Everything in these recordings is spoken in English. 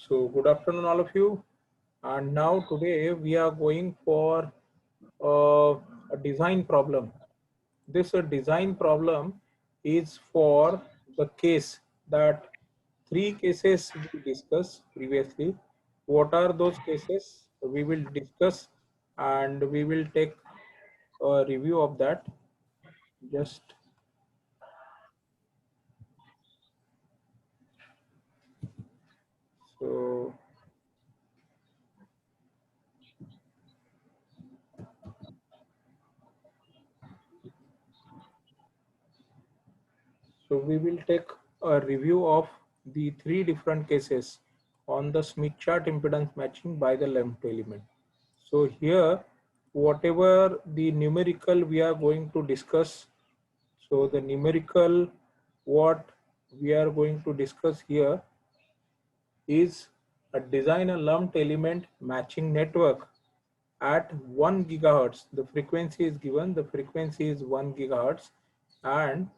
So good afternoon, all of you. And now today we are going for a design problem. This design problem is for the case that three cases we discussed previously. What are those cases? We will discuss and we will take a review of that. Just so So we will take a review of the three different cases on the Smith chart impedance matching by the length element. So here, whatever the numerical we are going to discuss, so the numerical what we are going to discuss here is a design a lumped element matching network at 1 gigahertz. The frequency is given, the frequency is 1 gigahertz, and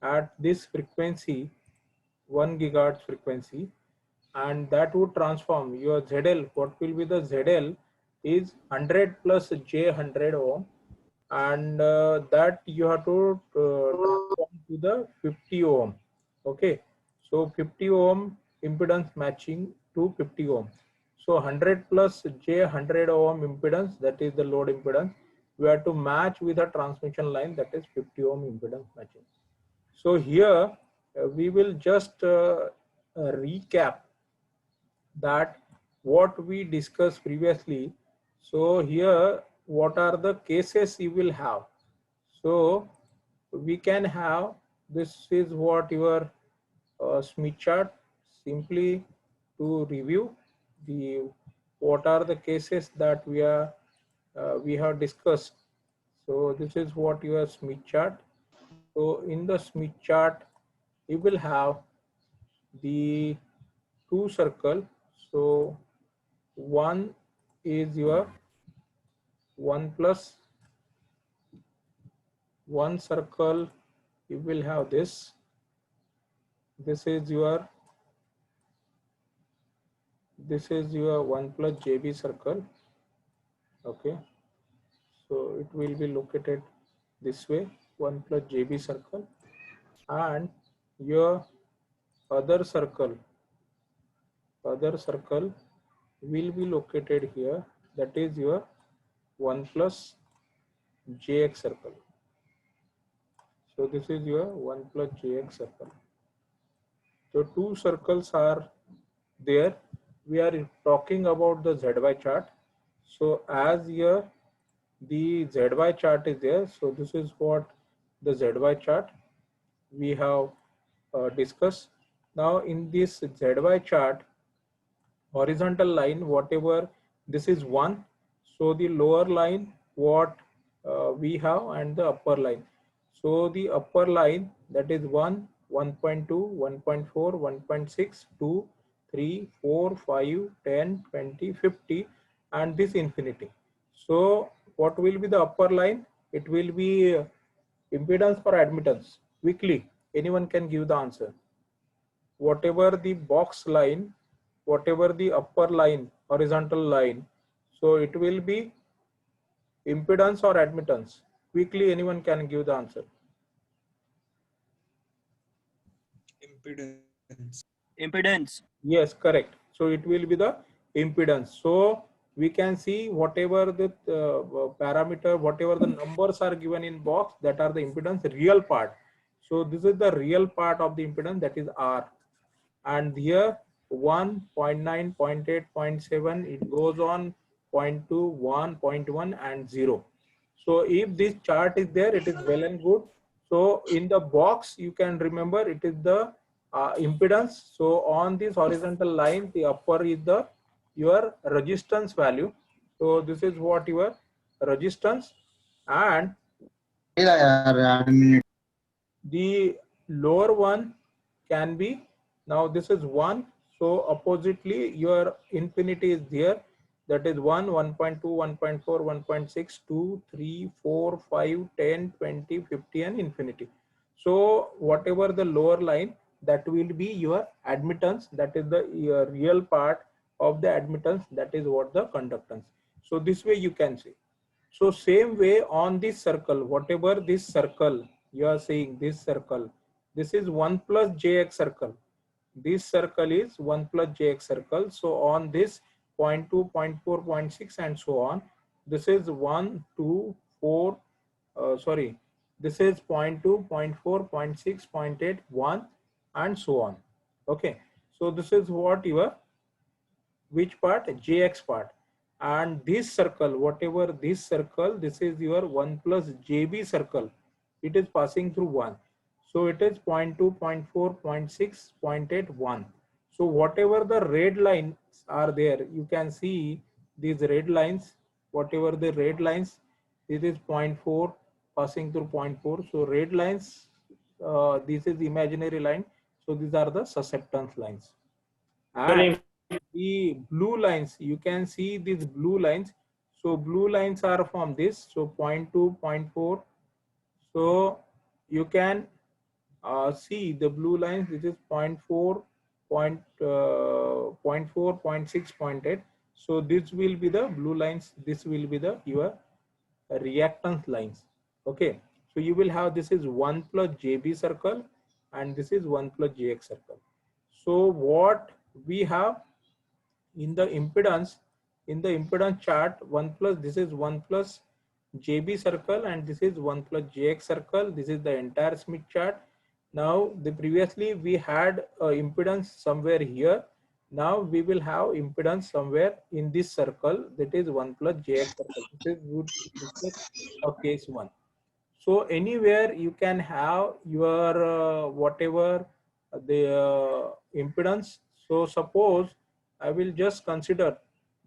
at this frequency 1 gigahertz frequency, and that would transform your ZL. What will be the ZL is 100 plus J 100 ohm, and that you have to transform to the 50 ohm. Okay, so 50 ohm impedance matching to 50 ohm. So 100 plus J 100 ohm impedance, that is the load impedance, we have to match with a transmission line, that is 50 ohm impedance matching. So here we will just recap that what we discussed previously. So here what are the cases you will have. So we can have, this is what your Smith chart, simply to review the what are the cases that we have discussed. So this is what your Smith chart. So in the Smith chart, you will have the two circle. So one is your 1 plus one circle. You will have this. This is your 1 plus JB circle. Okay. So it will be located this way, 1 plus JB circle, and your other circle will be located here, that is your 1 plus JX circle. So this is your 1 plus JX circle. So two circles are there. We are talking about the ZY chart. So as here the ZY chart is there, so this is what the ZY chart we have discussed. Now in this ZY chart, horizontal line, whatever, this is 1. So the lower line what we have, and the upper line. So the upper line, that is 1, 1.2, 1.4, 1.6, 2, 3, 4, 5, 10, 20, 50, and this infinity. So what will be the upper line? It will be impedance or admittance. Quickly, anyone can give the answer. Whatever the box line, whatever the upper line, horizontal line, so it will be impedance or admittance. Quickly, anyone can give the answer. Impedance. Yes, correct. So it will be the impedance. So we can see whatever the parameter, whatever the numbers are given in box, that are the impedance real part. So this is the real part of the impedance, that is R. And here 1, 0.9, 0.8, 0.7, it goes on 0.2, 1, 0.1 and 0. So if this chart is there, it is well and good. So in the box, you can remember it is the impedance. So on this horizontal line, the upper is the your resistance value. So this is what your resistance, and the lower one can be, now this is 1, so oppositely your infinity is there, that is 1, 1.2, 1.4, 1.6, 2, 3, 4, 5, 10, 20, 50 and infinity. So whatever the lower line, that will be your admittance, that is the real part of the admittance, that is what the conductance. So this way you can say. So same way on this circle, whatever this circle you are saying, this circle, this is 1 plus jx circle. This circle is 1 plus jx circle. So on this 0.2, 0.4, 0.6 and so on, this is 1, 2, 4, sorry, this is 0.2, 0.4, 0.6, 0.8, 1 and so on. Okay, so this is what your, which part, jx part. And this circle, whatever this circle, this is your 1 plus jb circle, it is passing through 1. So it is 0 0.2, 0 0.4, 0 0.6, 0 0.8, 1. So whatever the red lines are there, you can see these red lines, whatever the red lines, this is 0.4 passing through 0.4. So red lines, this is imaginary line. So these are the susceptance lines. And the blue lines, you can see these blue lines. So blue lines are from this. So 0.2, 0.4. So you can see the blue lines. This is 0.4, 0.4, 0.6, 0.8. So this will be the blue lines. This will be the your reactance lines. Okay. So you will have, this is 1 plus JB circle and this is 1 plus JX circle. So what we have in the impedance, in the impedance chart, 1 plus, this is 1 plus JB circle and this is 1 plus JX circle. This is the entire Smith chart. Now the previously we had impedance somewhere here. Now we will have impedance somewhere in this circle, that is 1 plus JX circle. This is would discuss of case 1. So anywhere you can have your whatever the impedance. So suppose I will just consider,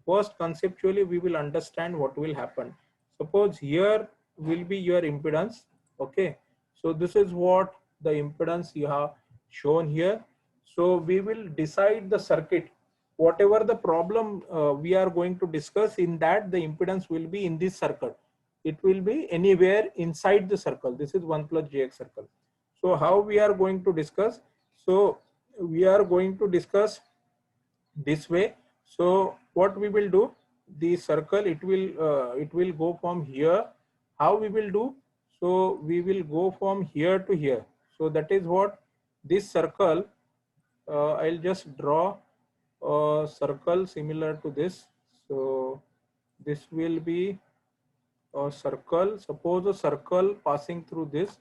first conceptually we will understand what will happen. Suppose here will be your impedance. Okay, so this is what the impedance you have shown here. So we will decide the circuit, whatever the problem we are going to discuss, in that the impedance will be in this circle. It will be anywhere inside the circle. This is 1 plus jx circle. So how we are going to discuss? So we are going to discuss this way. So what we will do, the circle, it will go from here. How we will do? So we will go from here to here. So that is what this circle, I'll just draw a circle similar to this. So this will be a circle. Suppose a circle passing through this,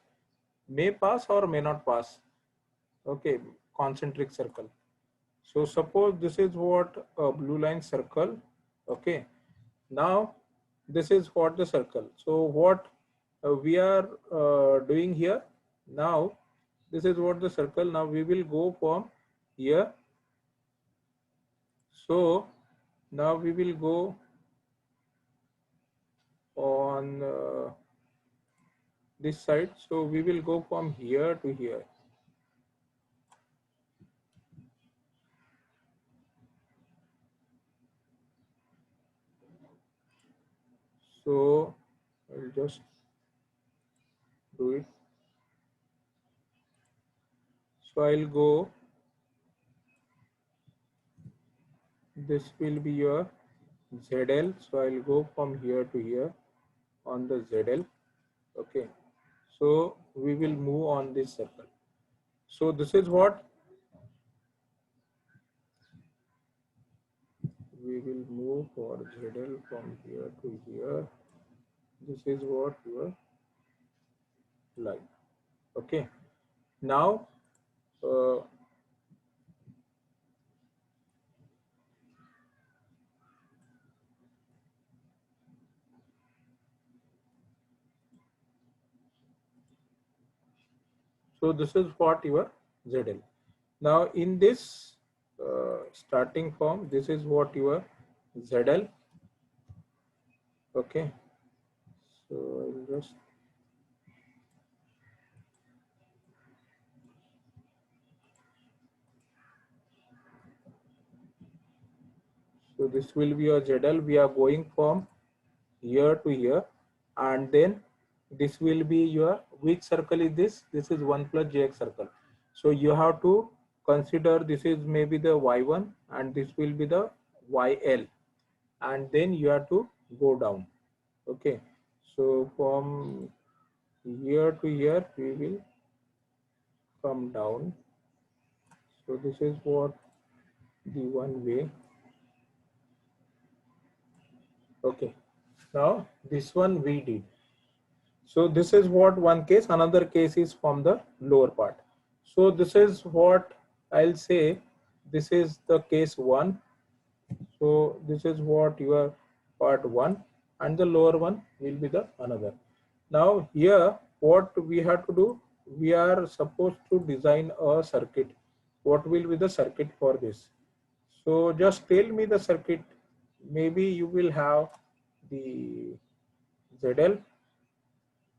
may pass or may not pass. Okay, concentric circle. So suppose this is what a blue line circle. Okay, now this is what the circle. So what we are doing here now, this is what the circle. Now we will go from here. So now we will go on this side. So we will go from here to here. So I'll just do it. So I'll go, this will be your ZL. So I'll go from here to here on the ZL. Okay. So we will move on this circle. So this is what we will move for ZL from here to here. This is what your line. Okay. Now, so this is what your ZL. Now in this starting form, this is what your ZL. Okay. So I'll just so this will be your ZL. We are going from here to here, and then this will be your, which circle is this? This is 1 plus jx circle. So you have to consider this is maybe the y1 and this will be the yl, and then you have to go down. Okay, so from here to here we will come down. So this is what the one way. Okay, now this one we did. So this is what one case, another case is from the lower part. So this is what I'll say, this is the case one. So this is what your part one, and the lower one will be the another. Now here what we have to do, we are supposed to design a circuit. What will be the circuit for this? So just tell me the circuit. Maybe you will have the ZL.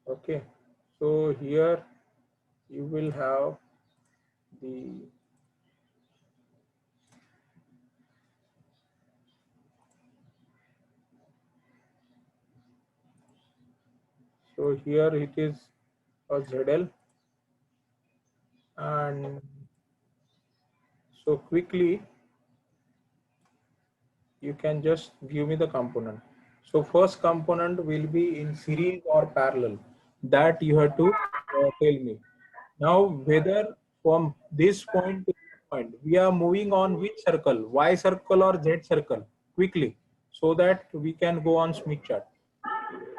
Okay, so here you will have the so here it is a ZL, and so quickly you can just give me the component. So first component will be in series or parallel, that you have to tell me. Now whether from this point to this point we are moving on which circle, Y circle or Z circle, quickly, so that we can go on Smith chart.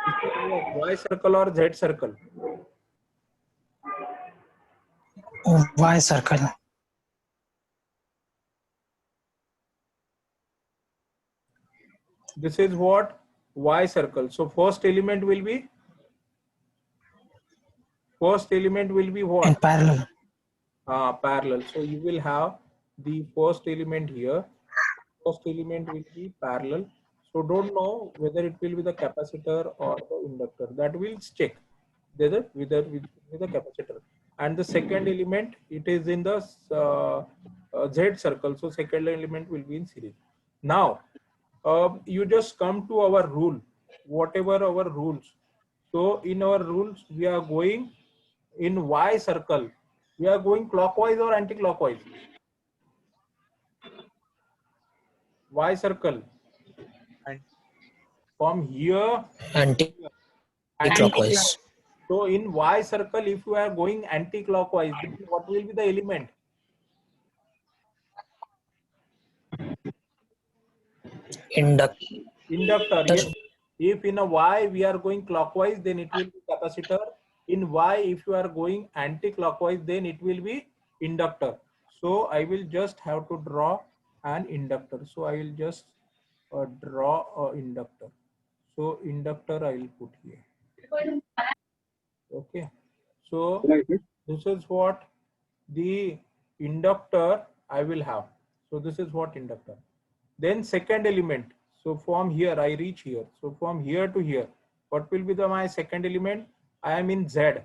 This is what, Y circle or Z circle? Y circle. This is what, Y circle. So first element will be what? In parallel. Parallel. So you will have the first element here. First element will be parallel. So don't know whether it will be the capacitor or the inductor. That will check whether with the capacitor. And the second element, it is in the Z circle. So second element will be in series. Now you just come to our rule, whatever our rules. So in our rules, we are going in Y circle. We are going clockwise or anti-clockwise? Y circle. From here, Anti-clockwise. so in Y circle, if you are going anti-clockwise, then what will be the element? Inductor. Yes. If in a Y we are going clockwise, then it will be capacitor. In Y, if you are going anti-clockwise, then it will be inductor. So I will just have to draw an inductor. So I will just draw a inductor. So inductor I will put here. Okay. So this is what the inductor I will have. So this is what inductor. Then second element. So from here I reach here. So from here to here, what will be my second element? I am in Z.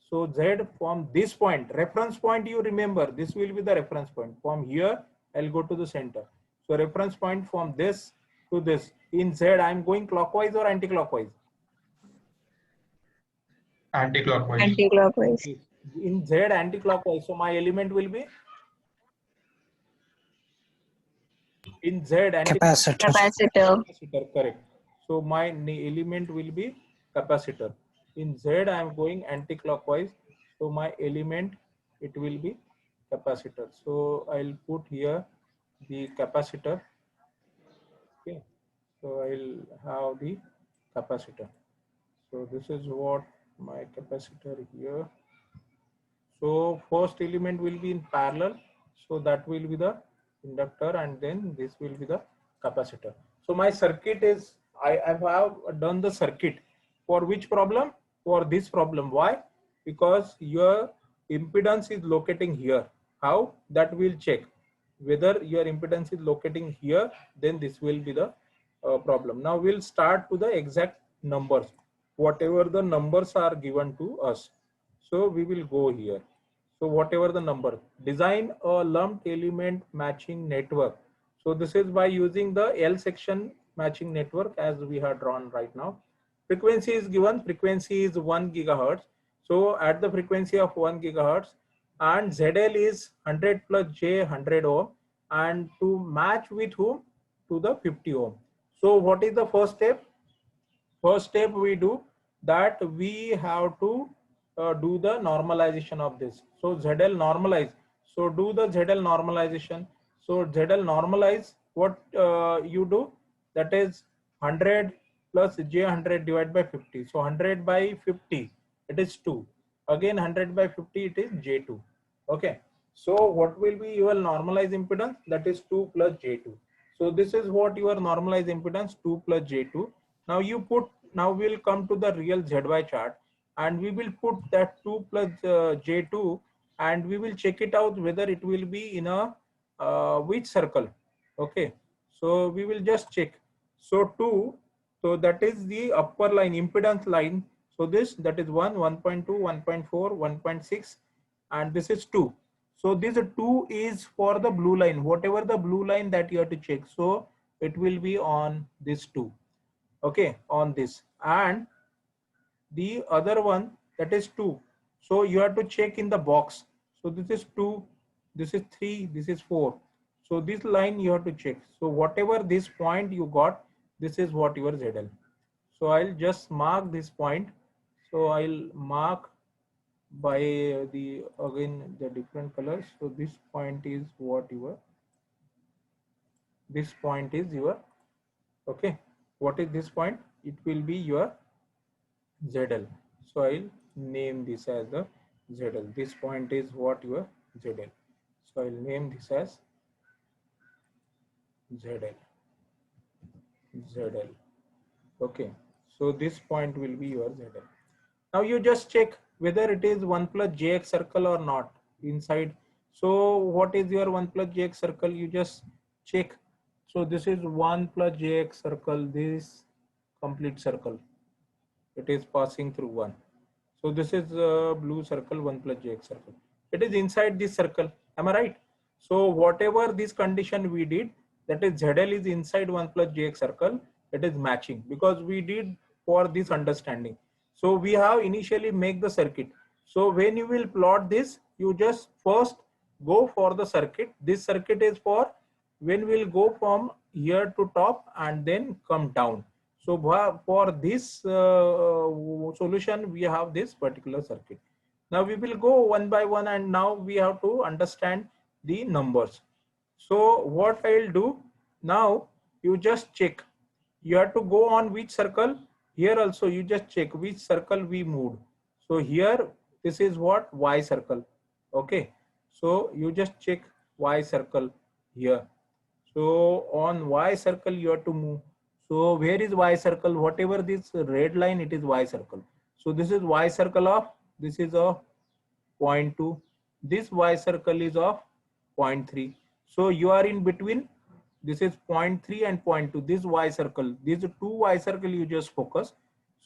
So Z from this point, reference point, you remember, this will be the reference point. From here, I'll go to the center. So reference point from this to this. In Z, I'm going clockwise or anti-clockwise? Anti-clockwise. Anti-clockwise. In Z, anti-clockwise. So my element will be in Z, Capacitor. capacitor, correct. So my element will be capacitor. In Z, I am going anti-clockwise. So my element, it will be capacitor. So I'll put here the capacitor. Okay. So I'll have the capacitor. So this is what my capacitor here. So first element will be in parallel. So that will be the inductor, and then this will be the capacitor. So my circuit is, I have done the circuit for which problem? For this problem. Why? Because your impedance is locating here. How? That will check. Whether your impedance is locating here, then this will be the problem. Now we'll start to the exact numbers. Whatever the numbers are given to us. So we will go here. So whatever the number, design a lumped element matching network. So this is by using the L section matching network as we have drawn right now. Frequency is given, frequency is 1 gigahertz. So at the frequency of 1 gigahertz, and ZL is 100 plus J 100 ohm, and to match with whom? To the 50 ohm. So what is the first step? First step we do that we have to do the normalization of this. So ZL normalize. So do the ZL normalization. So ZL normalize, what you do, that is 100 plus J100 divided by 50. So 100 by 50, it is 2. Again 100 by 50, it is J2. Okay. So what will be your normalized impedance? That is 2 plus J2. So this is what your normalized impedance, 2 plus J2. Now you put, now we'll come to the real ZY chart, and we will put that 2 plus J2, and we will check it out whether it will be in a which circle. Okay, so we will just check. So 2, so that is the upper line, impedance line. So this, that is 1, 1.2, 1.4, 1.6, and this is 2. So this 2 is for the blue line, whatever the blue line that you have to check. So it will be on this 2. Okay, on this, and the other one, that is 2. So you have to check in the box. So this is 2, this is 3, this is 4. So this line you have to check. So whatever this point you got, this is what your ZL. So I'll just mark this point. So I'll mark by the, again, the different colors. So this point is what your, this point is your, okay, what is this point? It will be your ZL. So I'll name this as the ZL. This point is what your ZL. So I'll name this as ZL. ZL. Okay. So this point will be your ZL. Now you just check whether it is 1 plus JX circle or not inside. So what is your 1 plus JX circle? You just check. So this is 1 plus JX circle, this complete circle. It is passing through 1. So this is a blue circle, 1 plus Jx circle. It is inside this circle. Am I right? So whatever this condition we did, that is ZL is inside 1 plus Jx circle, it is matching, because we did for this understanding. So we have initially make the circuit. So when you will plot this, you just first go for the circuit. This circuit is for when we'll go from here to top and then come down. So for this solution, we have this particular circuit. Now we will go one by one, and now we have to understand the numbers. So what I'll do now, you just check. You have to go on which circle. Here also you just check which circle we moved. So here, this is what, Y circle. Okay. So you just check Y circle here. So on Y circle you have to move. So where is Y circle? Whatever this red line, it is Y circle. So this is Y circle of, this is of 0.2. This Y circle is of 0.3. So you are in between. This is 0.3 and 0.2. This Y circle, these 2 Y circle you just focus.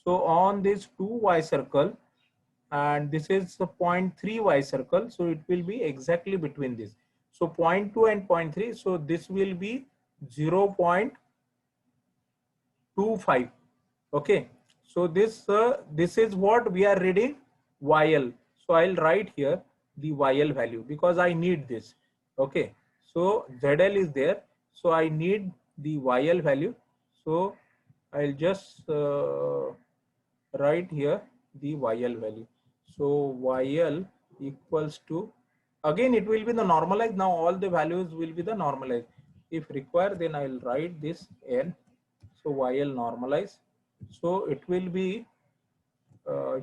So on this 2 Y circle, and this is the 0.3 Y circle. So it will be exactly between this. So 0.2 and 0.3. So this will be 0.25. Okay. So this is what we are reading, YL. So I'll write here the YL value because I need this. Okay. So ZL is there. So I need the YL value. So I'll just write here the YL value. So YL equals to, again it will be the normalized. Now all the values will be the normalized. If required, then I will write this N. So YL normalize. So it will be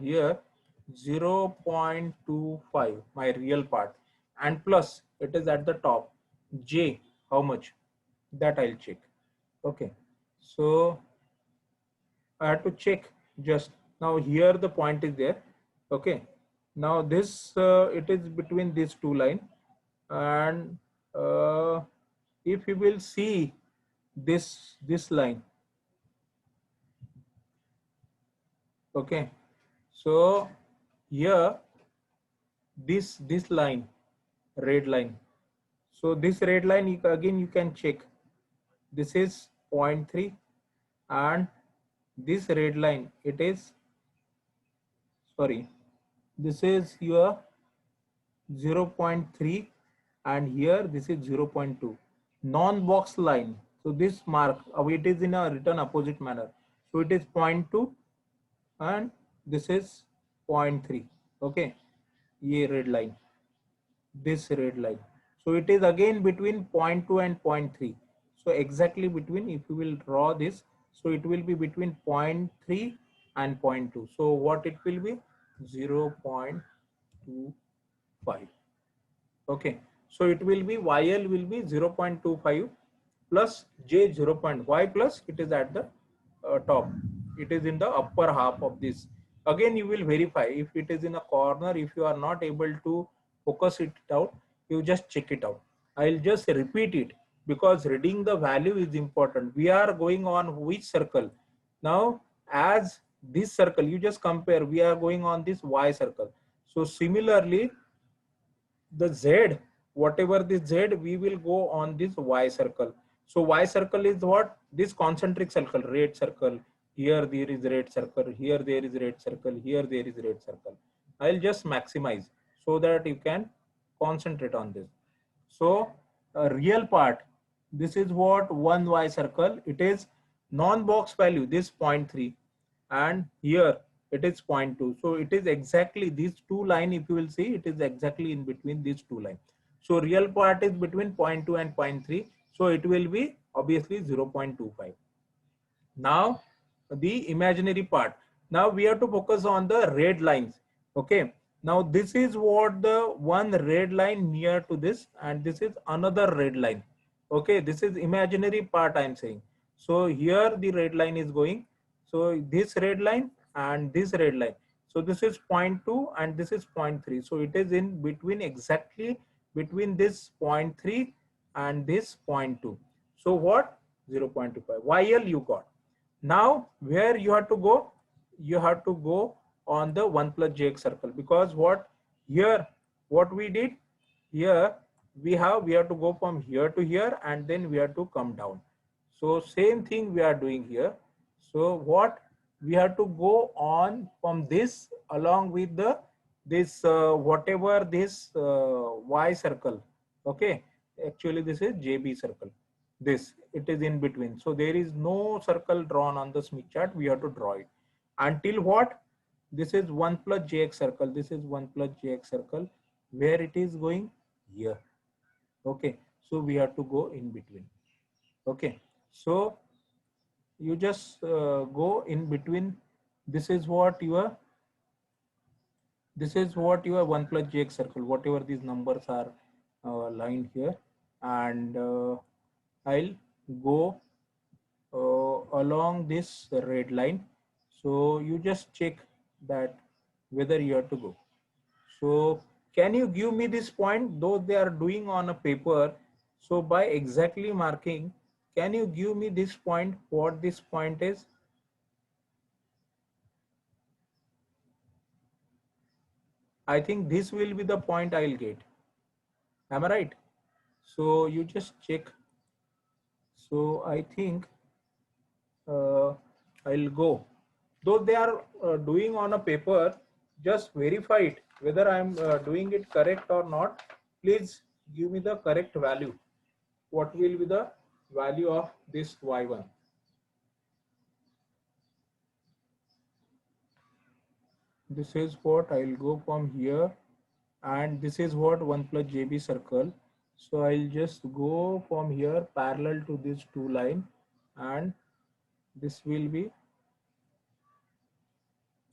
here 0.25, my real part, and plus it is at the top. J, how much? That I'll check. Okay. So I have to check just now. Here the point is there. Okay. Now this it is between these two lines, and if you will see this line. Okay. So here this line, red line. So this red line, again you can check. This is 0.3, and this red line, it is, sorry, this is your 0.3, and here this is 0.2. Non-box line, so this mark, it is in a written opposite manner. So it is 0.2 and this is 0.3. Okay, ये red line, this red line. So it is again between 0.2 and 0.3. So exactly between, if you will draw this, so it will be between 0.3 and 0.2. So what it will be? 0.25. Okay, so it will be YL will be 0.25 plus J 0. Y plus it is at the top. It is in the upper half of this. Again, you will verify if it is in a corner. If you are not able to focus it out, you just check it out. I'll just repeat it because reading the value is important. We are going on which circle? Now, as this circle, you just compare, we are going on this Y circle. So similarly, the Z, whatever this Z, we will go on this Y circle. So Y circle is what? This concentric circle, red circle. Here there is red circle, here there is red circle, here there is red circle. I'll just maximize so that you can concentrate on this. So a real part, this is what one Y circle, it is non-box value, this 0.3, and here it is 0.2. So it is exactly these two line, if you will see, it is exactly in between these two lines. So real part is between 0.2 and 0.3. So it will be obviously 0.25. Now the imaginary part. Now we have to focus on the red lines. Okay. Now this is what the one red line near to this, and this is another red line. Okay. This is imaginary part I am saying. So here the red line is going. So this red line and this red line. So this is 0.2 and this is 0.3. So it is in between, exactly between this 0.3 and this 0.2. So what? 0.25. YL you got. Now where you have to go? You have to go on the 1 plus jx circle, because what here, what we did here, we have to go from here to here and then we have to come down. So same thing we are doing here. So what we have to go on from this along with the this whatever this y circle. Okay, actually this is JB circle. This, it is in between. So there is no circle drawn on the Smith chart. We have to draw it until what? This is 1 plus jx circle. This is 1 plus jx circle, where it is going here. Okay, so we have to go in between. Okay, so you just go in between. This is what your 1 plus jx circle, whatever these numbers are lined here, and I'll go along this red line. So you just check that whether you have to go. So can you give me this point, though they are doing on a paper? So by exactly marking, can you give me this point, what this point is? I think this will be the point I'll get. Am I right? So you just check. So I think I'll go. Though they are doing on a paper, just verify it whether I'm doing it correct or not. Please give me the correct value. What will be the value of this y1? This is what I'll go from here, and this is what 1 plus JB circle. So I'll just go from here parallel to this two line, and this will be.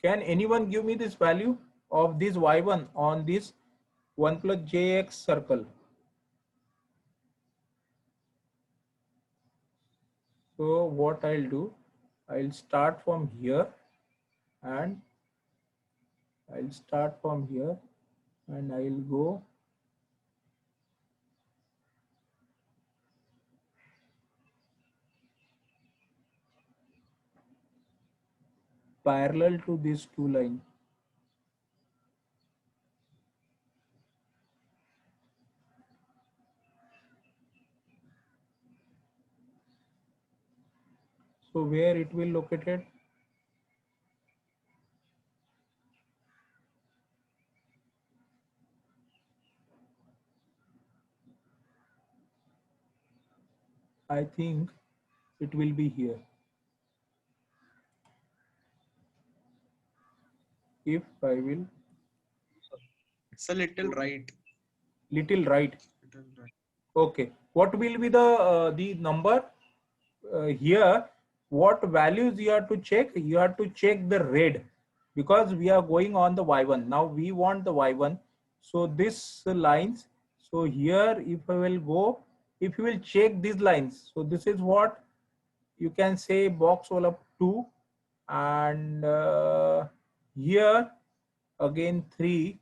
Can anyone give me this value of this y1 on this 1 plus jx circle? So what I'll do, I'll start from here and I'll go parallel to these two lines. So where it will located? I think it will be here. If I will It's a little right. little right. Little right. Okay. What will be the number here? What values you have to check? You have to check the red because we are going on the y1. Now we want the y1. So this lines. So here, if I will go, if you will check these lines. So this is what you can say box all up 2, and here again 3.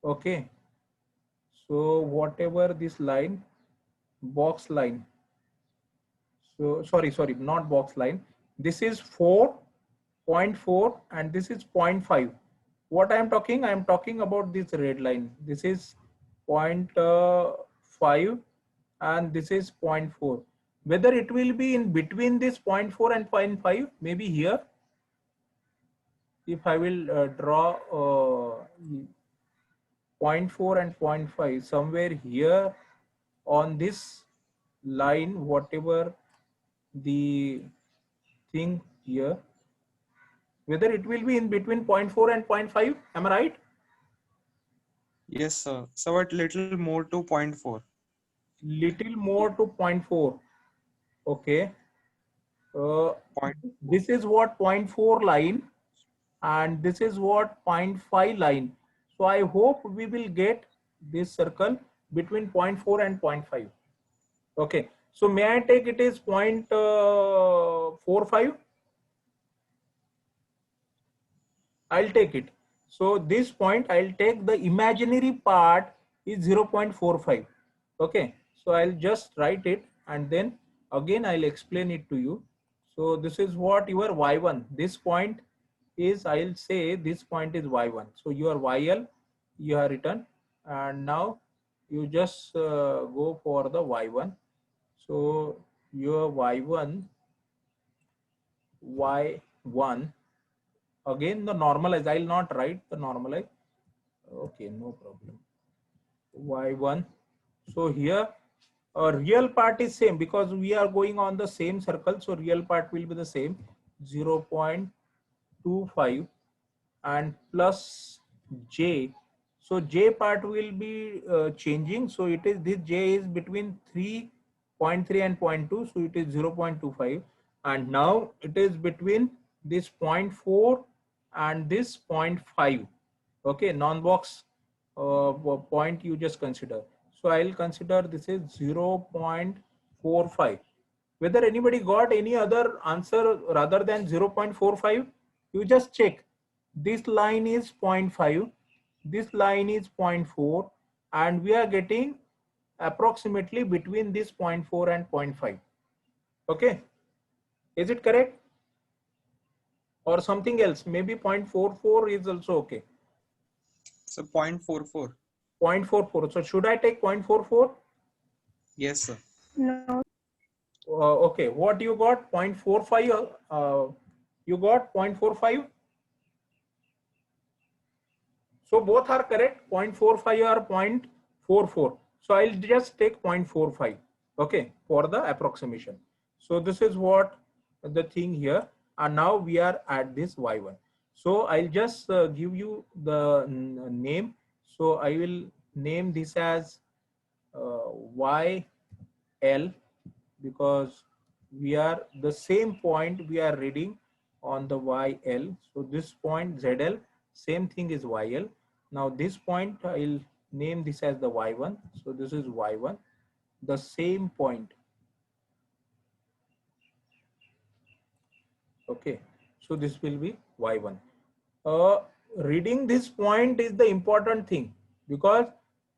Okay. So whatever this line, box line. So sorry, not box line. This is 4.4 and this is 0.5. What I am talking about this red line. This is 0.5 and this is 0.4. Whether it will be in between this 0.4 and 0.5, maybe here. If I will draw 0.4 and 0.5 somewhere here on this line, whatever the thing here, whether it will be in between 0.4 and 0.5, am I right? Yes, sir. So a little more to 0.4. Little more to 0.4. Okay. Point. This is what 0.4 line and this is what 0.5 line. So I hope we will get this circle between 0.4 and 0.5. Okay. So may I take it is 0.45? I'll take it. So this point, I'll take the imaginary part is 0.45. Okay. So I'll just write it and then again I'll explain it to you. So this is what your y1. This point is, I'll say this point is y1. So your yl you have written, and now you just go for the y1. So your y1 again the normalize. I'll not write the normalize. Okay, no problem. Y1. So here real part is same because we are going on the same circle. So real part will be the same, 0.25 and plus j. So j part will be changing. So it is, this j is between 3.3 and 0.2. So it is 0.25. And now it is between this 0.4 and this 0.5. Okay, non-box point you just consider. So I'll consider this is 0.45. Whether anybody got any other answer rather than 0.45, you just check. This line is 0.5, this line is 0.4, and we are getting approximately between this 0.4 and 0.5. Okay, is it correct? Or something else? Maybe 0.44 is also okay. So 0.44. 0.44. So should I take 0.44? Yes, sir. No. Okay, what you got? 0.45. You got 0.45. So both are correct, 0.45 or 0.44. So I'll just take 0.45, okay, for the approximation. So this is what the thing here. And now we are at this y1. So I'll just give you the name. So I will name this as YL because we are the same point we are reading on the YL. So this point ZL, same thing is YL. Now this point I'll name this as the Y1. So this is Y1, the same point. Okay, so this will be Y1. Reading this point is the important thing because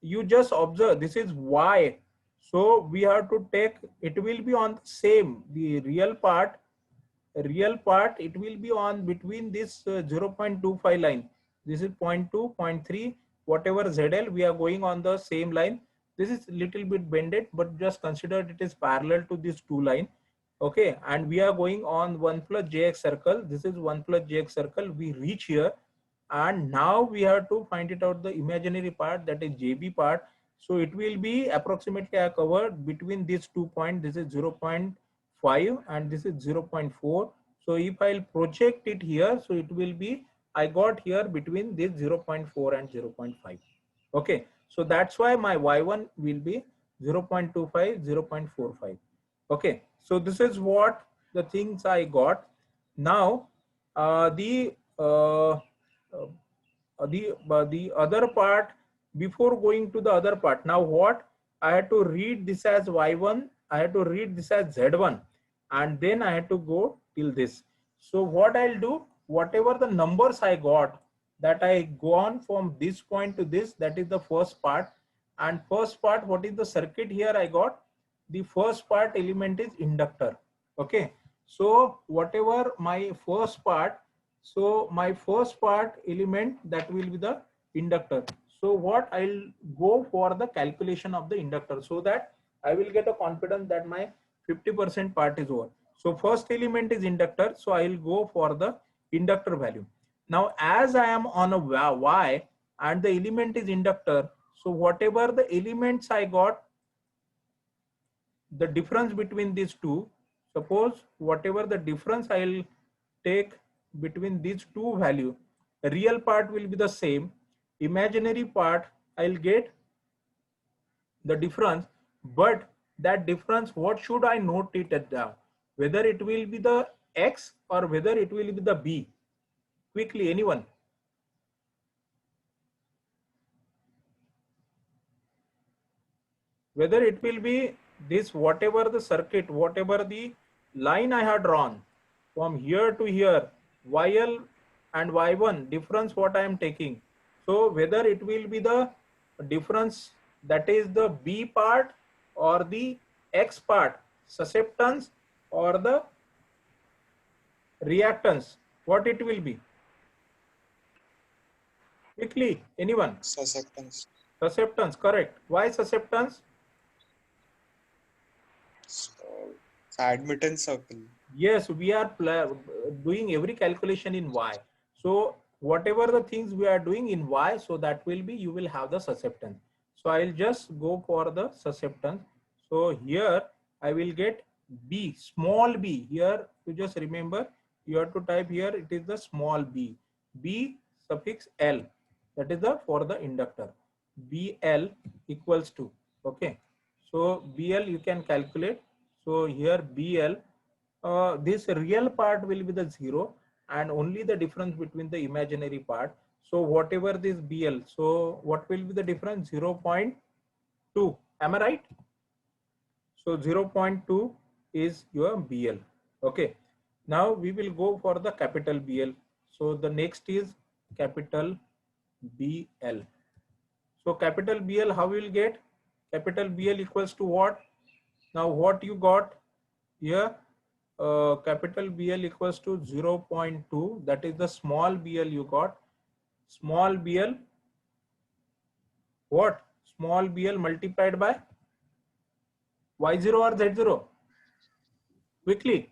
you just observe this is Y. So we have to take, it will be on the same, the real part, it will be on between this 0.25 line. This is 0.2, 0.3, whatever ZL, we are going on the same line. This is little bit bended, but just consider it is parallel to this two line. Okay, and we are going on 1 plus jx circle. This is 1 plus jx circle. We reach here, and now we have to find it out the imaginary part, that is JB part. So it will be approximately I covered between these 2 points. This is 0.5 and this is 0.4. So if I'll project it here, so it will be, I got here between this 0.4 and 0.5. Okay, so that's why my y1 will be 0.25, 0.45. Okay, so this is what the things I got. Now the other part, before going to the other part, now what I had to read this as y1, I had to read this as z1, and then I had to go till this. So what I'll do, whatever the numbers I got, that I go on from this point to this, that is the first part. And first part, what is the circuit here I got? The first part element is inductor. Okay, so whatever my first part, so my first part element, that will be the inductor. So what I'll go for the calculation of the inductor, so that I will get a confidence that my 50% part is over. So first element is inductor, so I will go for the inductor value. Now as I am on a Y and the element is inductor, so whatever the elements I got, the difference between these two, suppose whatever the difference I'll take between these two value, the real part will be the same, imaginary part I'll get the difference, but that difference, what should I note it at down, whether it will be the X or whether it will be the B? Quickly, anyone? Whether it will be this, whatever the circuit, whatever the line I had drawn from here to here, YL and Y1 difference what I am taking. So whether it will be the difference, that is the B part or the X part, susceptance or the reactance, what it will be? Quickly, anyone? Susceptance. Susceptance, correct. Why susceptance? So, admittance circle. Yes, we are doing every calculation in Y. So whatever the things we are doing in Y, so that will be, you will have the susceptance. So I'll just go for the susceptance. So here I will get B, small b. Here you just remember, you have to type here, it is the small b. B suffix L, that is the for the inductor. BL equals to, okay. So BL you can calculate. So here BL, this real part will be the 0 and only the difference between the imaginary part. So whatever this BL, so what will be the difference? 0.2. Am I right? So 0.2 is your BL. Okay. Now we will go for the capital BL. So the next is capital BL. So capital BL, how we will get? Capital BL equals to what? Now what you got here? Capital BL equals to 0.2, that is the small BL you got. Small BL, what? Small BL multiplied by Y0 or Z0? Quickly.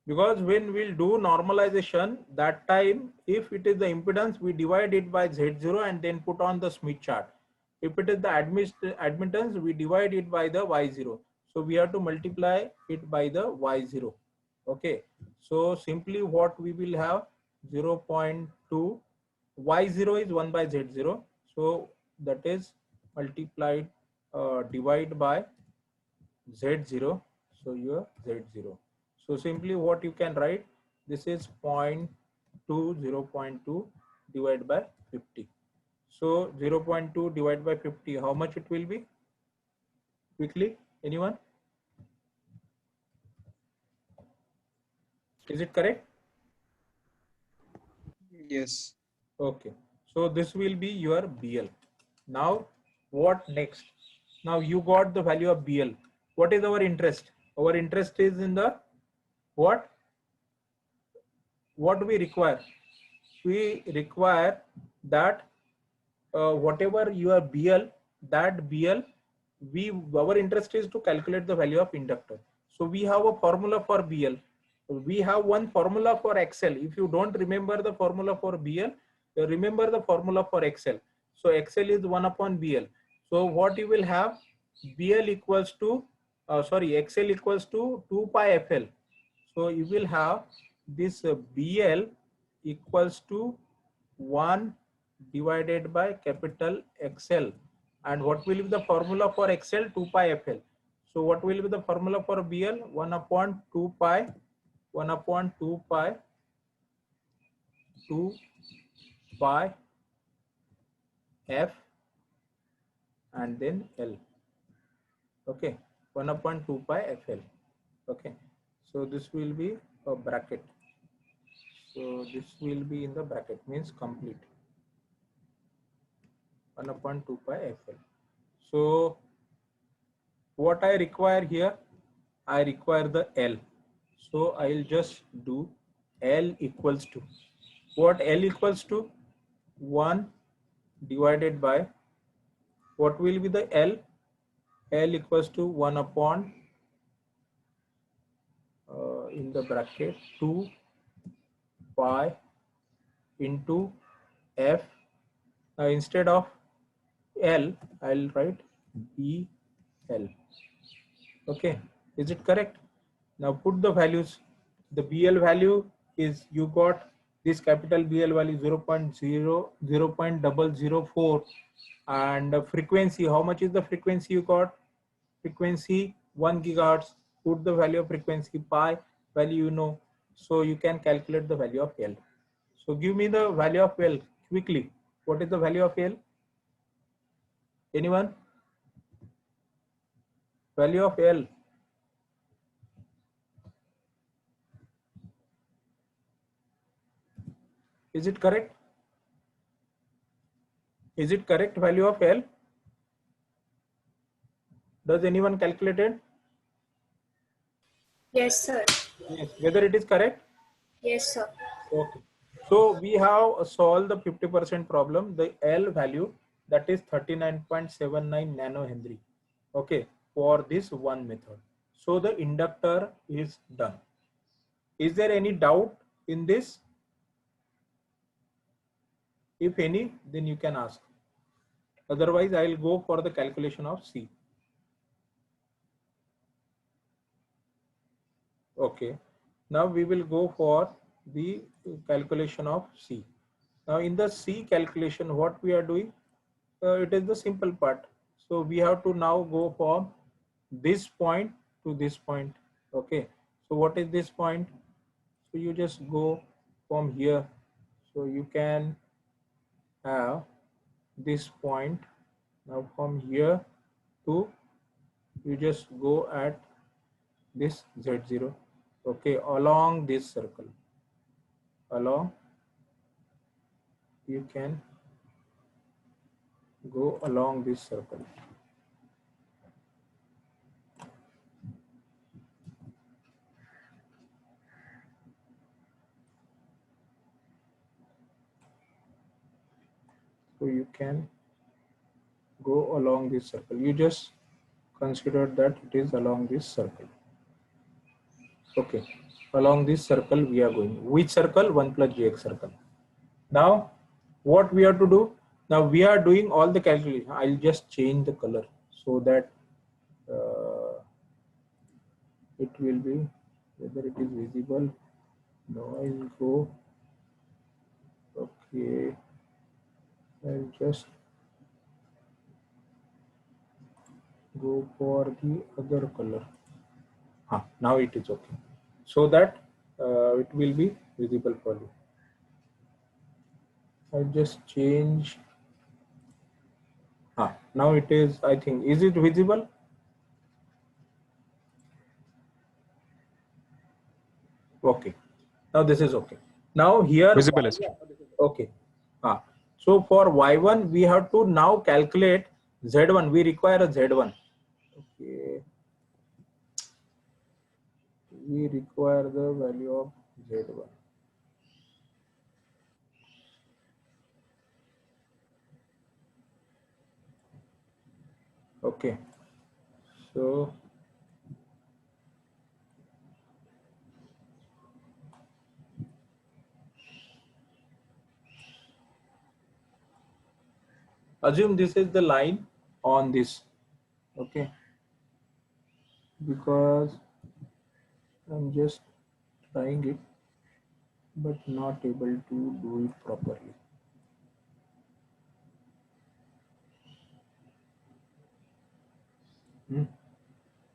Because when we'll do normalization, that time, if it is the impedance, we divide it by Z0 and then put on the Smith chart. If it is the admittance, we divide it by the Y0. So we have to multiply it by the Y0. Okay. So simply what we will have, 0.2, Y0 is 1 by Z0. So that is multiplied, divide by Z0. So your Z0. So simply what you can write, this is 0.2, 0.2 divided by 50. So 0.2 divided by 50, how much it will be? Quickly, anyone? Is it correct? Yes. Okay. So this will be your BL. Now what next? Now you got the value of BL. What is our interest? Our interest is in the what? What we require? We require that whatever your BL, that BL, our interest is to calculate the value of inductor. So we have a formula for BL. We have one formula for XL. If you don't remember the formula for BL, remember the formula for XL. So XL is 1 upon BL. So what you will have, BL equals to, XL equals to 2 pi FL. So you will have this BL equals to 1 divided by capital XL. And what will be the formula for XL? 2 pi FL. So what will be the formula for BL? 1 upon 2 pi, 1 upon 2 pi, 2 pi F and then L. Okay, 1 upon 2 pi FL. Okay, so this will be a bracket. So this will be in the bracket, means complete. 1 upon 2 pi FL. So what I require here, I require the L. So I'll just do L equals to, what L equals to? 1 divided by, what will be the L? L equals to 1 upon, in the bracket, 2 pi into F. Now instead of L, I'll write BL. Okay, is it correct? Now put the values. The BL value is, you got this capital BL value 0.004, and the frequency, how much is the frequency you got? Frequency 1 gigahertz. Put the value of frequency, pi value you know, so you can calculate the value of L. So give me the value of L quickly. What is the value of L? Anyone? Value of L. Is it correct? Is it correct value of L? Does anyone calculate it? Yes, sir. Yes. Whether it is correct? Yes, sir. Okay. So we have solved the 50% problem. The L value, that is 39.79 nanohenry. Okay, for this one method. So the inductor is done. Is there any doubt in this? If any, then you can ask. Otherwise, I will go for the calculation of C. Okay. Now we will go for the calculation of C. Now in the C calculation, what we are doing, it is the simple part. So we have to now go from this point to this point. Okay. So what is this point? So you just go from here. So you can have this point. Now from here to, you just go at this Z0. Okay, along this circle. Along, you can go along this circle. So you can go along this circle. You just consider that it is along this circle. Okay, along this circle we are going. Which circle? 1 plus Gx circle. Now what we have to do? Now we are doing all the calculation. I'll just change the color so that it will be, whether it is visible. No, I'll go. Okay, I'll just go for the other color. Now it is okay, so that it will be visible for you. I just change. Now it is, I think, is it visible? Okay, now this is okay. Now here Visible is. okay. So for y1 we have to now calculate z1. We require a z1. Okay, we require the value of z1. Okay, so Assume this is the line on this, okay, because I'm just trying it but not able to do it properly.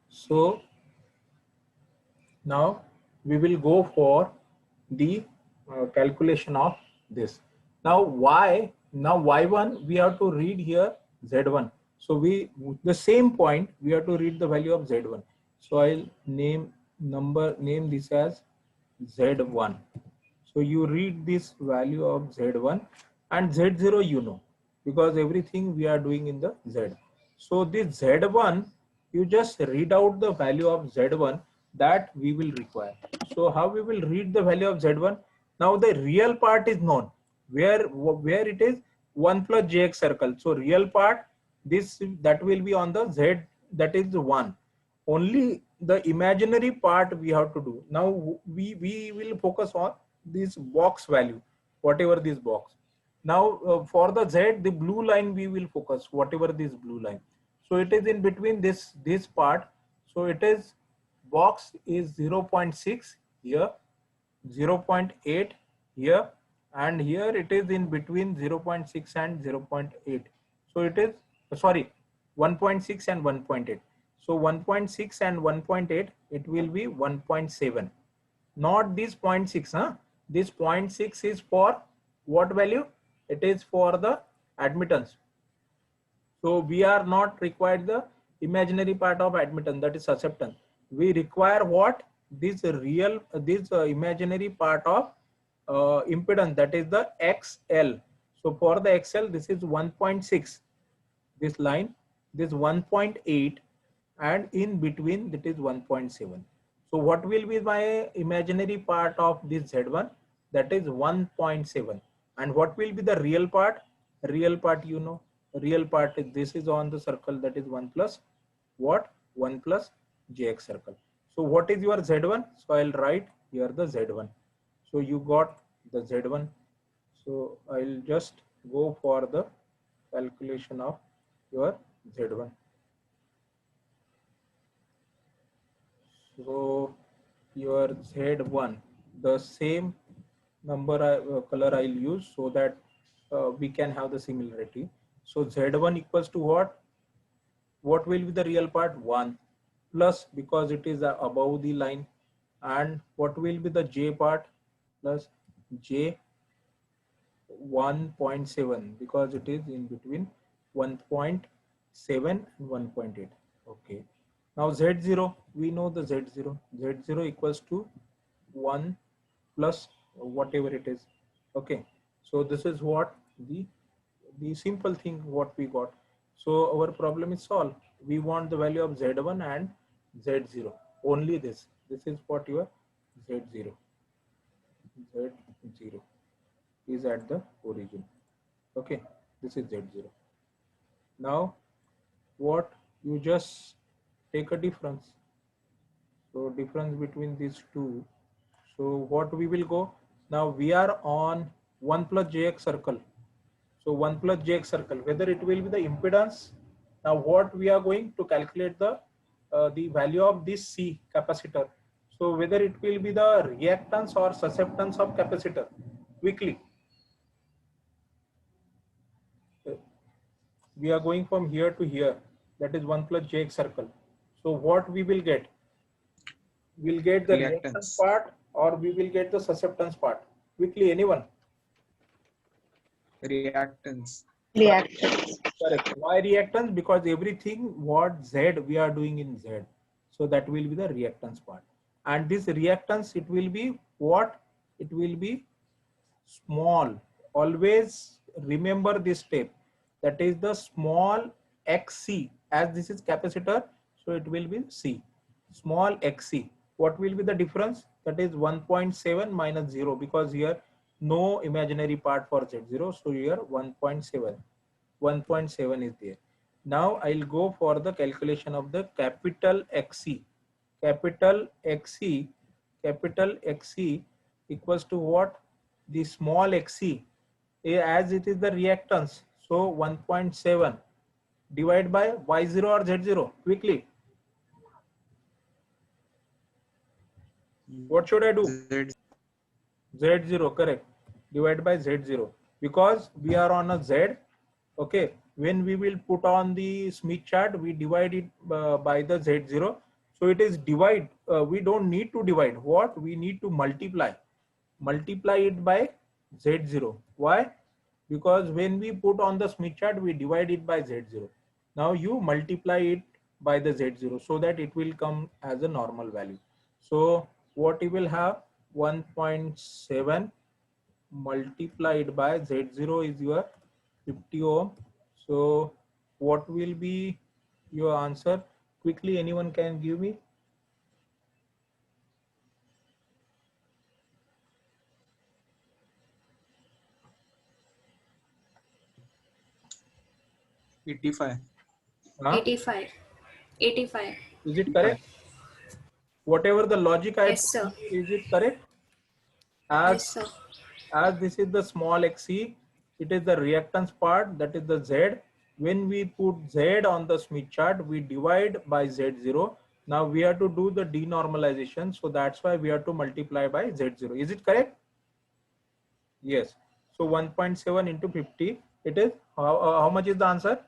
So now we will go for the calculation of this. Now y1 we have to read here z1. So we the same point we have to read the value of z1. So I'll name this as z1. So you read this value of z1 and z0 you know, because everything we are doing in the z. So this z1 you just read out the value of z1 that we will require. So how we will read the value of z1? Now the real part is known, where it is 1 plus jx circle. So real part, this that will be on the z, that is 1. Only the imaginary part we have to do. Now we will focus on this box value, whatever this box. Now for the z, the blue line we will focus, whatever this blue line. So it is in between this part. So it is box is 0.6 here, 0.8 here, and here it is in between 0.6 and 0.8. So it is, sorry, 1.6 and 1.8. So 1.6 and 1.8, it will be 1.7. Not this 0.6, huh? This 0.6 is for what value? It is for the admittance. So we are not required the imaginary part of admittance, that is susceptance. We require what? This imaginary part of impedance, that is the XL. So for the XL, this is 1.6, this line, this 1.8, and in between that is 1.7. So what will be my imaginary part of this Z1? That is 1.7. And what will be the real part? Real part, you know, real part is this is on the circle, that is 1 plus what? 1 plus jx circle. So what is your Z1? So I'll write here the Z1. So you got the Z1. So I'll just go for the calculation of your Z1. So your Z1, the same number color I'll use so that we can have the similarity. So Z1 equals to what? What will be the real part? 1 plus, because it is above the line. And what will be the J part? Plus J 1.7, because it is in between 1.7 and 1.8. Okay. Now Z0, we know the Z0. Z0 equals to 1 plus whatever it is. Okay. So this is what the simple thing what we got. So our problem is solved. We want the value of Z1 and Z0. Only this. This is what your Z0. Z0 is at the origin. Okay. This is Z0. Now what? You just take a difference. So difference between these two. So what we will go? Now we are on 1 plus jx circle. So 1 plus jx circle, whether it will be the impedance. Now what we are going to calculate the value of this C capacitor. So whether it will be the reactance or susceptance of capacitor. Quickly. We are going from here to here. That is 1 plus jx circle. So what we will get? We'll get the reactance part, or we will get the susceptance part. Quickly, anyone? Reactance. Reactance. Correct. Why reactance? Because everything what Z we are doing in Z. So that will be the reactance part. And this reactance, it will be what? It will be small. Always remember this step. That is the small xc. As this is capacitor, so it will be C. Small xc. What will be the difference? That is 1.7 minus 0, because here no imaginary part for Z0. So here 1.7. 1.7 is there. Now I'll go for the calculation of the capital XC. Capital XC equals to what? The small xc, as it is the reactance. So 1.7 divide by Y0 or Z0 quickly. What should I do? Z Z0, correct. Divide by Z0 because we are on a Z. Okay. When we will put on the Smith chart, we divide it by the Z0. So it is divide. We don't need to divide. What? We need to multiply. Multiply it by Z0. Why? Because when we put on the Smith chart, we divide it by Z0. Now you multiply it by the Z0 so that it will come as a normal value. So what you will have 1.7 multiplied by Z0 is your 50 ohm. So what will be your answer? Quickly, anyone can give me? eighty-five. Huh? 85. 85. Is it correct? Whatever the logic I Yes, told sir. you, is it correct? Yes, sir. As this is the small xc, it is the reactance part, that is the Z. When we put Z on the Smith chart, we divide by Z0. Now we have to do the denormalization. So that's why we have to multiply by Z0. Is it correct? Yes. So 1.7 into 50, it is, how much is the answer?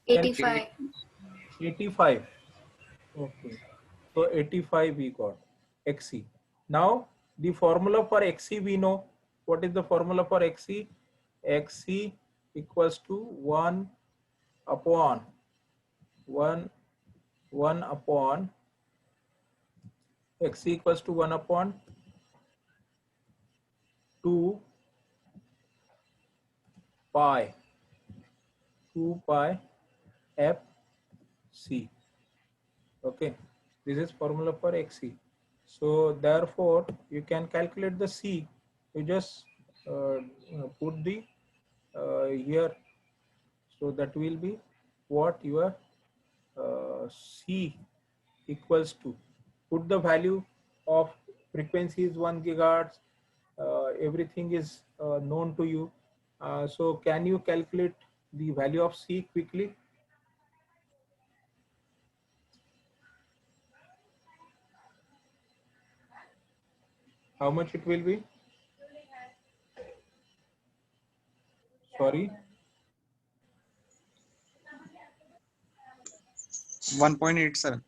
85. 85. Okay. So 85 we got XC. Now the formula for XC we know. What is the formula for XC? XC equals to 1 upon 1 upon XC equals to 1 upon 2 pi FC. Okay, this is formula for XC. So therefore you can calculate the C. You just put the here. So that will be what your C equals to. Put the value of frequency is 1 gigahertz. Everything is known to you. So can you calculate the value of C quickly? How much it will be? Sorry. 1.87.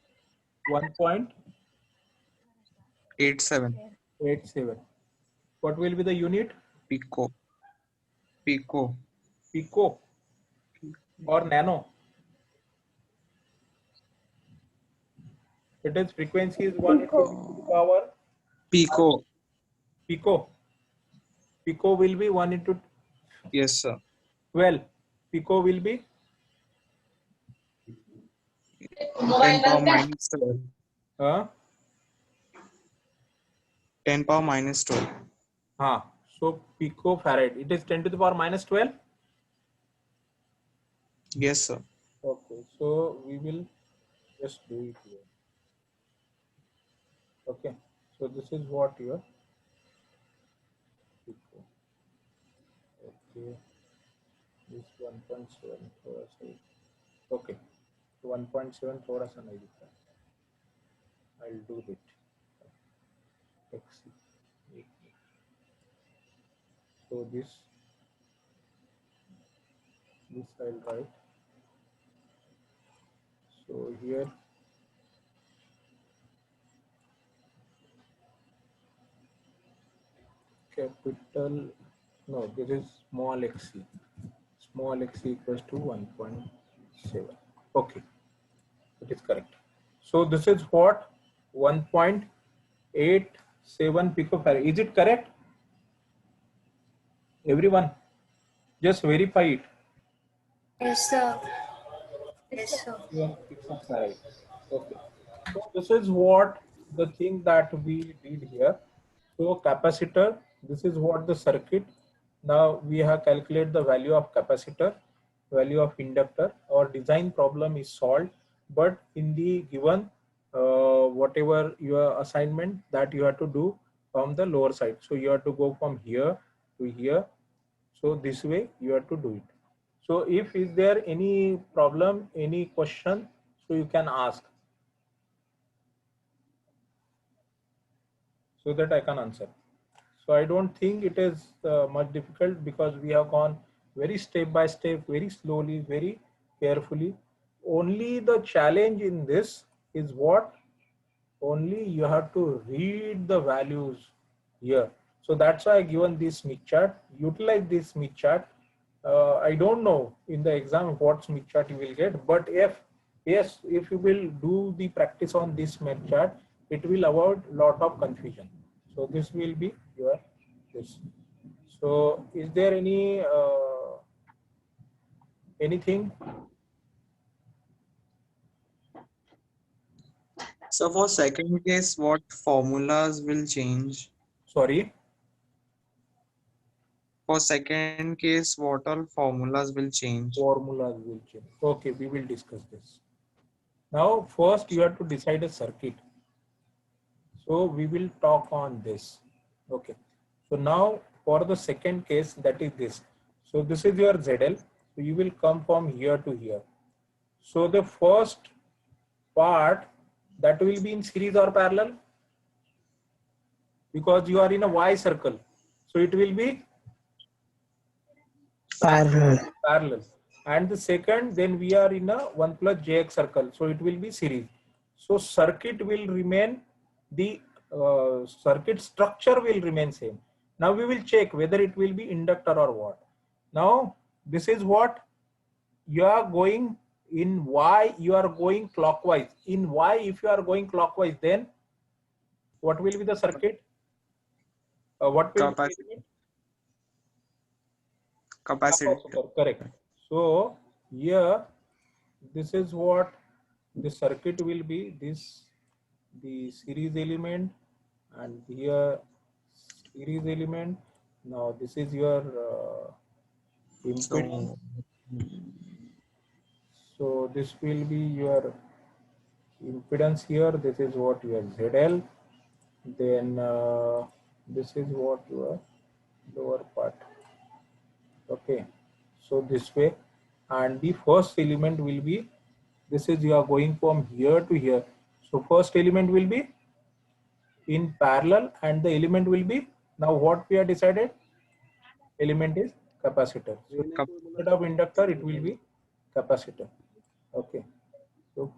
1.87. 87. What will be the unit? Pico. Pico or nano? It is frequency is 1 into 10 to the power. Pico. Pico. Pico will be 1 into Yes, sir. 12. Pico will be 10 power minus 12. uh, 10 power minus 12. so picofarad. It is 10 to the power minus 12. Yes, sir. Okay, so we will just do it here. Okay, so this is what your pico. Okay, this 1.7 थोड़ा सा. Okay, 1.7 थोड़ा सा नहीं दिखता. I'll do it. XC. So this I'll write. So here capital, no, this is small xc. Small xc equals to 1.7. Okay, it is correct. So this is what 1.87 picofarad. Is it correct? Everyone, just verify it. Yes, sir. Yes, sir. Picofarad. Okay. So this is what the thing that we did here. So capacitor, this is what the circuit. Now we have calculated the value of capacitor, value of inductor. Our design problem is solved, but in the given whatever your assignment that you have to do from the lower side. So you have to go from here to here. So this way you have to do it. So if is there any problem, any question, so you can ask so that I can answer. So I don't think it is much difficult because we have gone very step by step, very slowly, very carefully. Only the challenge in this is what? Only you have to read the values here. So that's why I given this Smith chart. Utilize this Smith chart. I don't know in the exam what Smith chart you will get, but if you will do the practice on this Smith chart, it will avoid lot of confusion. So this will be your this. So is there any anything? So for second case, what formulas will change? Sorry. For second case, what all formulas will change? Formulas will change. Okay, we will discuss this. Now, first you have to decide a circuit. So we will talk on this. Okay. So now for the second case, that is this. So this is your ZL. So you will come from here to here. So the first part that will be in series or parallel, because you are in a Y circle. So it will be parallel. And the second, then we are in a 1 plus JX circle. So it will be series. So circuit will remain, the circuit structure will remain same. Now we will check whether it will be inductor or what. Now this is what you are going in Y, you are going clockwise. In Y, if you are going clockwise, then what will be the circuit? What will be the Capacitor. Correct. So here, this is what the circuit will be. This the series element, and here series element. Now this is your impedance. So this will be your impedance here. This is what your ZL. Then this is what your lower part. Okay, so this way, and the first element will be, this is you are going from here to here. So first element will be in parallel and the element will be, now what we have decided, element is capacitor. So instead of inductor it will be capacitor. Okay, so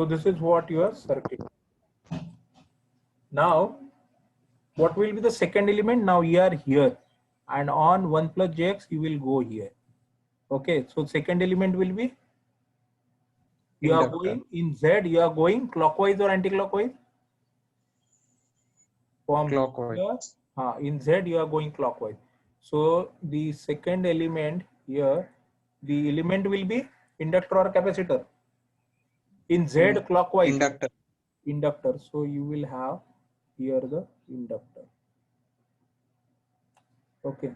this is what your circuit. Now what will be the second element? Now you are here and on 1 plus jx you will go here. Okay, so second element will be, you are going in Z, you are going clockwise or anti-clockwise? From Clockwise. Here, in Z you are going clockwise. So the second element here, the element will be inductor or capacitor? In Z clockwise. Inductor. Inductor. So you will have here the inductor. Okay.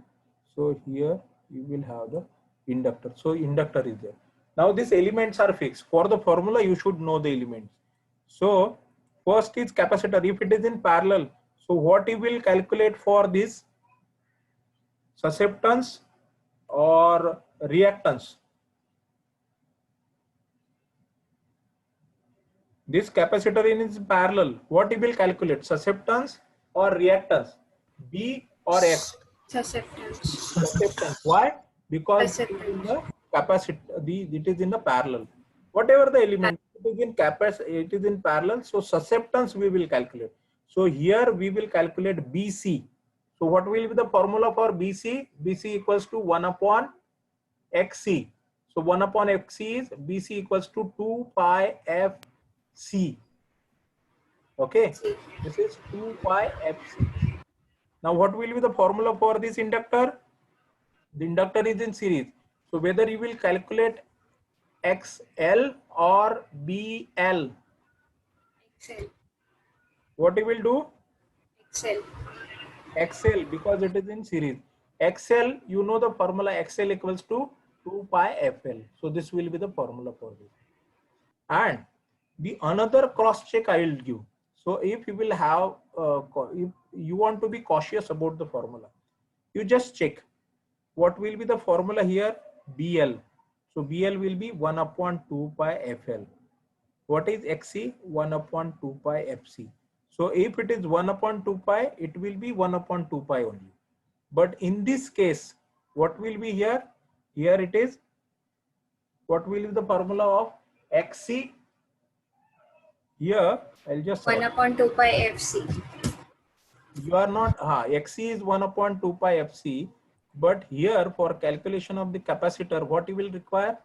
So here you will have the inductor. So inductor is there. Now these elements are fixed. For the formula, you should know the elements. So first is capacitor. If it is in parallel, so what you will calculate for this? Susceptance or reactance? This capacitor is parallel. What you will calculate? Susceptance or reactance? B or X? Susceptance. Susceptance. Why? Because it is in the capacitor. It is in the parallel. Whatever the element, it is in it is in parallel. So susceptance we will calculate. So here we will calculate BC. So what will be the formula for BC? BC equals to 1 upon XC. So 1 upon XC is BC equals to 2 pi FC. Okay, this is 2 pi FC. Now what will be the formula for this inductor? The inductor is in series. So whether you will calculate XL or BL. XL. What you will do? XL. XL, because it is in series. XL, you know the formula, XL equals to 2 pi FL. So this will be the formula for this. And the another cross check I will give. So if you will have, if you want to be cautious about the formula. You just check what will be the formula here, BL. So BL will be 1 upon 2 pi FL. What is XC? 1 upon 2 pi FC. So if it is 1 upon 2 pi, it will be 1 upon 2 pi only. But in this case, what will be here? Here it is, what will be the formula of XC? Here, I'll just 1 upon 2 pi FC. You are not, XC is 1 upon 2 pi FC, but here for calculation of the capacitor, what you will require?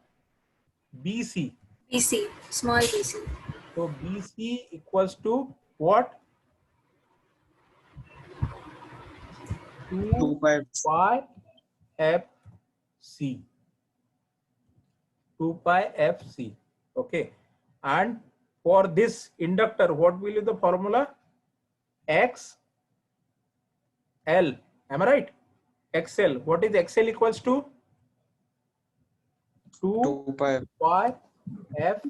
BC. BC, small BC. So BC equals to what? 2 2 pi. pi FC. 2 pi FC. Okay. And for this inductor, what will be the formula? X L. Am I right? XL. What is XL equals to? 2 2 pi. pi F.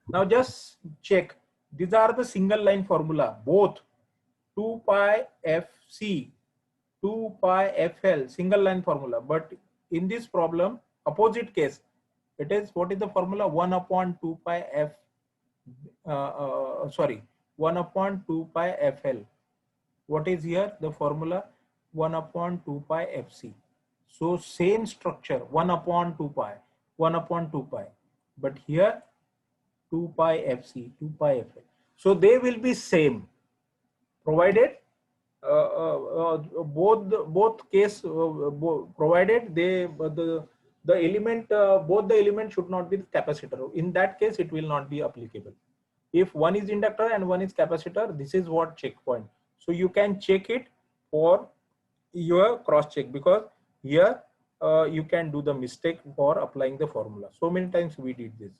Now just check. These are the single line formula. Both 2 pi FC, 2 pi FL, single line formula. But in this problem, opposite case, it is, what is the formula? 1 upon 2 pi F. 1 upon 2 pi FL. What is here? The formula 1 upon 2 pi FC. So same structure, 1 upon 2 pi, 1 upon 2 pi. But here 2 pi FC, 2 pi FL. So they will be same, provided both case provided the element both the elements should not be capacitor. In that case, it will not be applicable. If one is inductor and one is capacitor, this is what checkpoint. So you can check it for your cross check, because here you can do the mistake for applying the formula. So many times we did this.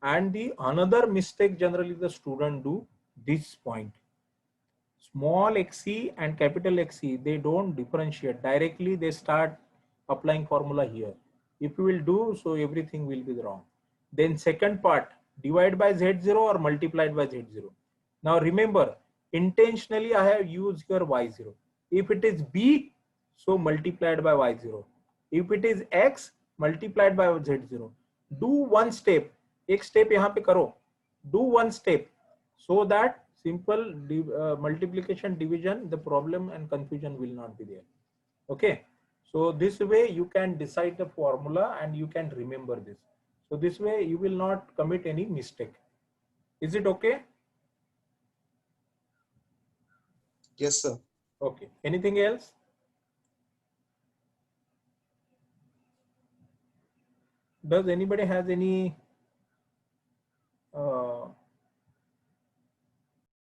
And the another mistake generally the student do, this point. Small xc and capital Xc, they don't differentiate. Directly they start applying formula here. If you will do so, everything will be wrong. Then second part, divide by Z0 or multiplied by Z0. Now remember, intentionally I have used here Y0. If it is B, so multiplied by Y0. If it is X, multiplied by Z0. Do one step. एक step यहाँ पे करो. Do one step so that simple multiplication division, the problem and confusion will not be there. Okay. So this way you can decide the formula and you can remember this. So this way you will not commit any mistake. Is it okay? Yes, sir. Okay. Anything else? Does anybody has any